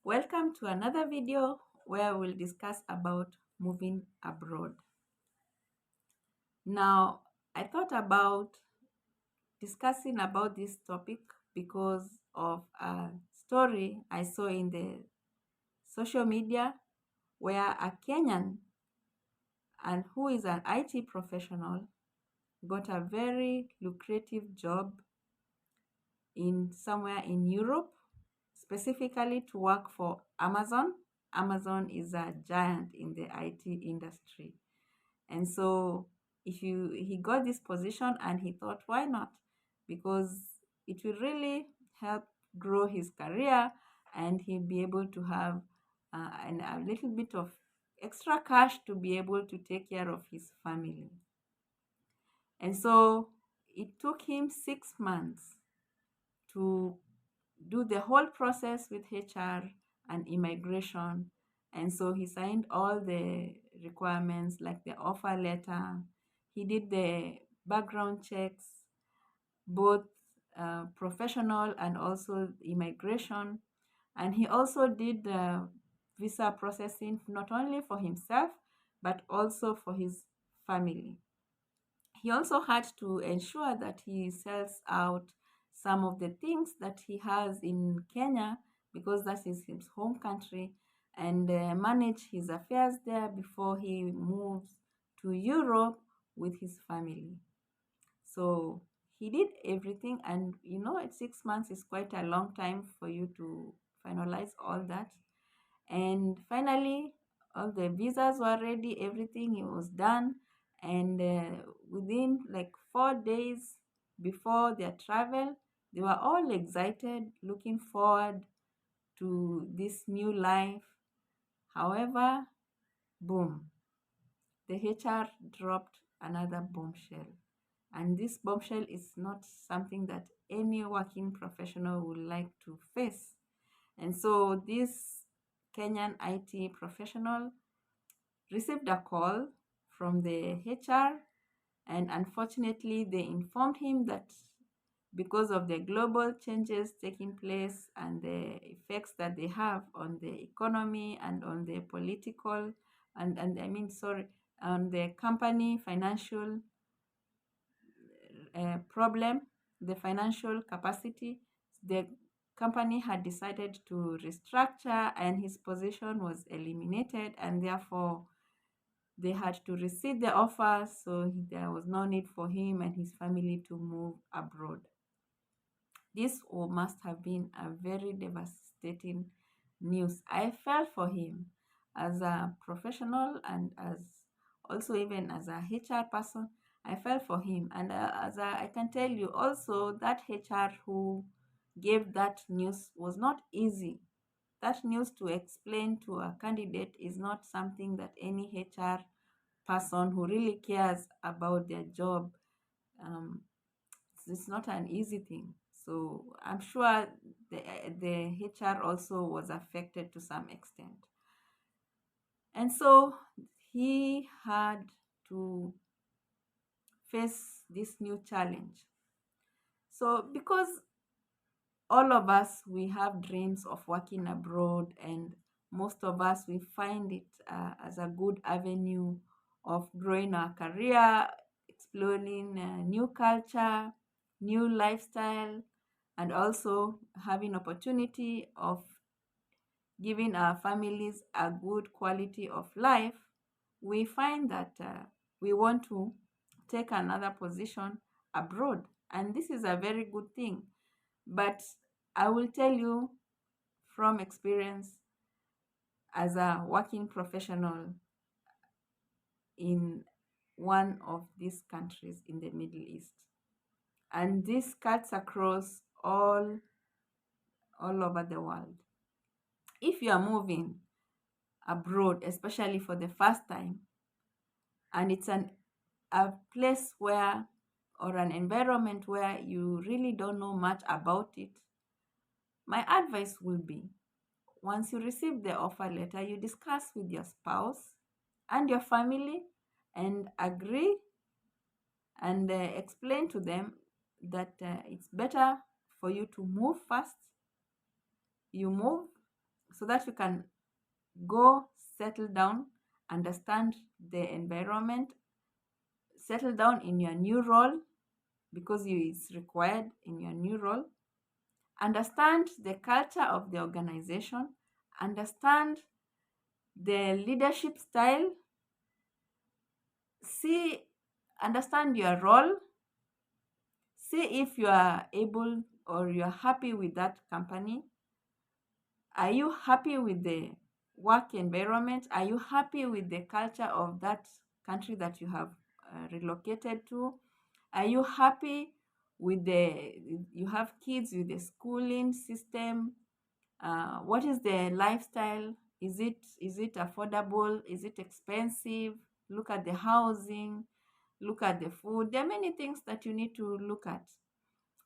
Welcome to another video where we'll discuss about moving abroad. Now, I thought about discussing about this topic because of a story I saw in the social media where a Kenyan and who is an IT professional got a very lucrative job in somewhere in Europe, specifically to work for Amazon. Amazon is a giant in the IT industry. And so he got this position and he thought, why not? Because it will really help grow his career and he'll be able to have a little bit of extra cash to be able to take care of his family. And so it took him 6 months to do the whole process with HR and immigration. And so he signed all the requirements like the offer letter. He did the background checks, both professional and also immigration. And he also did the visa processing not only for himself, but also for his family. He also had to ensure that he sells out some of the things that he has in Kenya because that is his home country and manage his affairs there before he moves to Europe with his family. So he did everything, and at 6 months is quite a long time for you to finalize all that. And finally, all the visas were ready, everything it was done. And within like 4 days before their travel, they were all excited, looking forward to this new life. However, boom, the HR dropped another bombshell. And this bombshell is not something that any working professional would like to face. And so this Kenyan IT professional received a call from the HR, and unfortunately, they informed him that because of the global changes taking place and the effects that they have on the economy and on the political and I mean, sorry, on the company financial problem, the financial capacity, the company had decided to restructure and his position was eliminated, and therefore they had to rescind the offer, so there was no need for him and his family to move abroad. This must have been a very devastating news. I felt for him as a professional and as also even as a HR person. I felt for him, and I can tell you also that HR who gave that news was not easy. That news to explain to a candidate is not something that any HR person who really cares about their job, um, it's not an easy thing. So I'm sure the HR also was affected to some extent. And so he had to face this new challenge. So because all of us, we have dreams of working abroad, and most of us, we find it as a good avenue of growing our career, exploring new culture, new lifestyle, and also having opportunity of giving our families a good quality of life. We find that we want to take another position abroad, and this is a very good thing. But I will tell you from experience as a working professional in one of these countries in the Middle East. And this cuts across all over the world. If you are moving abroad, especially for the first time, and it's a place where or an environment where you really don't know much about it, my advice will be once you receive the offer letter, you discuss with your spouse and your family and agree and explain to them that it's better for you to move first. You move so that you can go settle down, understand the environment, settle down in your new role because it's required in your new role, understand the culture of the organization, understand the leadership style, see, understand your role, see if you are able or you're happy with that company. Are you happy with the work environment? Are you happy with the culture of that country that you have relocated to? Are you happy with you have kids with the schooling system? What is the lifestyle? Is it affordable? Is it expensive? Look at the housing, look at the food. There are many things that you need to look at.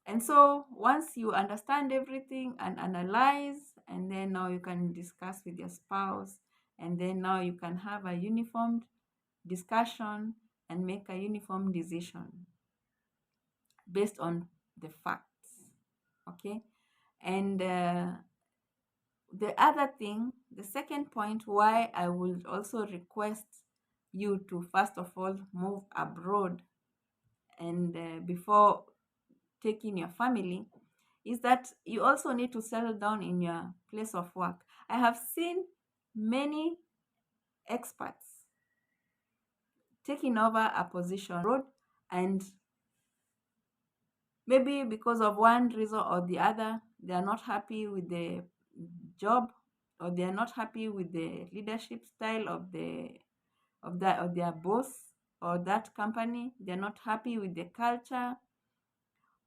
And so once you understand everything and analyze, and then now you can discuss with your spouse, and then now you can have a uniformed discussion and make a uniform decision based on the facts. Okay. And the other thing, the second point why I would also request you to first of all move abroad and before taking your family, is that you also need to settle down in your place of work. I have seen many experts taking over a position abroad, and maybe because of one reason or the other, they are not happy with the job, or they are not happy with the leadership style of their boss or that company. They're not happy with the culture,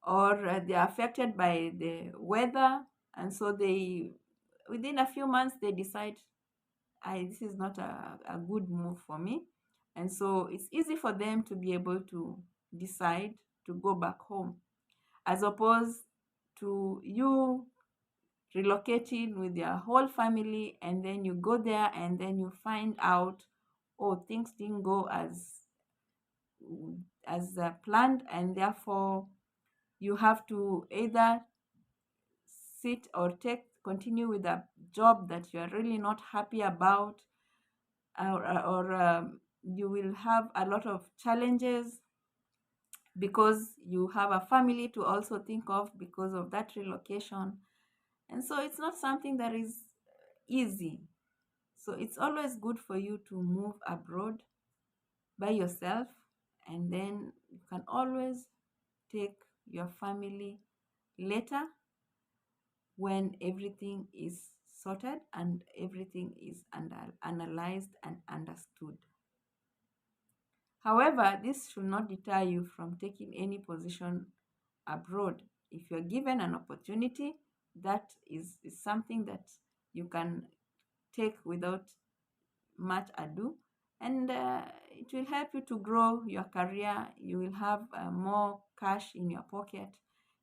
or they are affected by the weather, and so they, within a few months, they decide, this is not a good move for me. And so it's easy for them to be able to decide to go back home, as opposed to you relocating with your whole family, and then you go there and then you find out, oh, things didn't go as planned, and therefore you have to either sit or continue with a job that you are really not happy about, or you will have a lot of challenges because you have a family to also think of because of that relocation. And so it's not something that is easy. So it's always good for you to move abroad by yourself, and then you can always take your family later when everything is sorted and everything is analyzed and understood. However, this should not deter you from taking any position abroad. If you're given an opportunity, that is something that you can take without much ado, and it will help you to grow your career. You will have more cash in your pocket.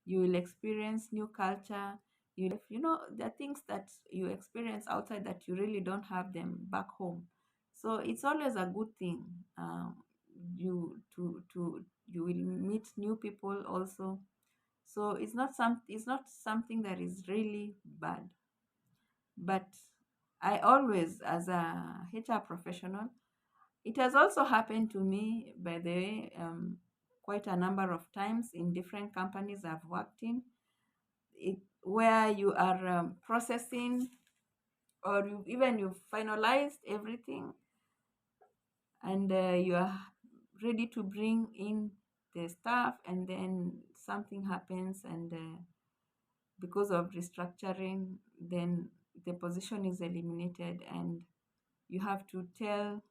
You will experience new culture. There are things that you experience outside that you really don't have them back home. So it's always a good thing. You will meet new people also. So it's not something that is really bad. But I always, as a HR professional, it has also happened to me, by the way, quite a number of times in different companies I've worked in, where you are processing, or you've finalized everything, and you are ready to bring in the staff, and then something happens, and because of restructuring, then the position is eliminated, and you have to tell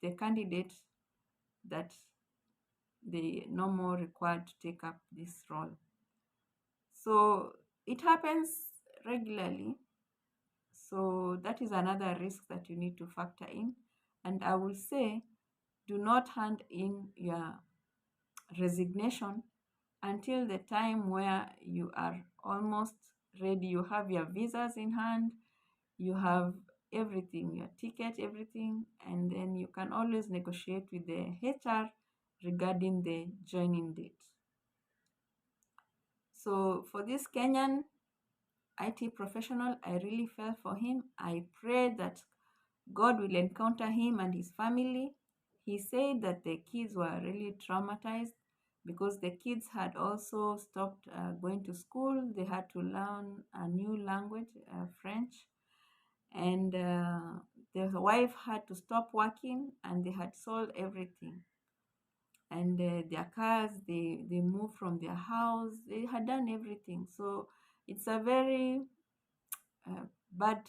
the candidate that they no more required to take up this role. So it happens regularly. So that is another risk that you need to factor in. And I will say, do not hand in your resignation until the time where you are almost ready. You have your visas in hand, you have everything, your ticket, everything, and then you can always negotiate with the HR regarding the joining date. So for this Kenyan, IT professional. I really felt for him. I pray that God will encounter him and his family. He said that the kids were really traumatized because the kids had also stopped going to school. They had to learn a new language, French, and the wife had to stop working, and they had sold everything. And their cars, they moved from their house. They had done everything. So it's a very bad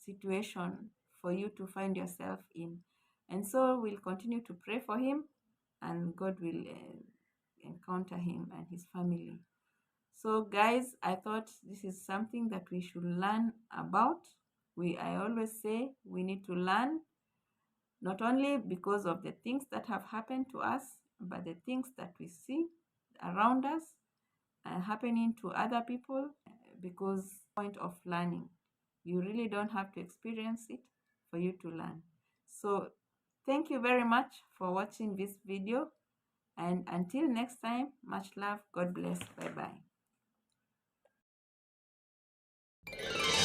situation for you to find yourself in. And so we'll continue to pray for him, and God will encounter him and his family. So, guys, I thought this is something that we should learn about. I always say we need to learn not only because of the things that have happened to us, but the things that we see around us happening to other people, because point of learning. You really don't have to experience it for you to learn. So thank you very much for watching this video, and until next time, much love. God bless. Bye bye.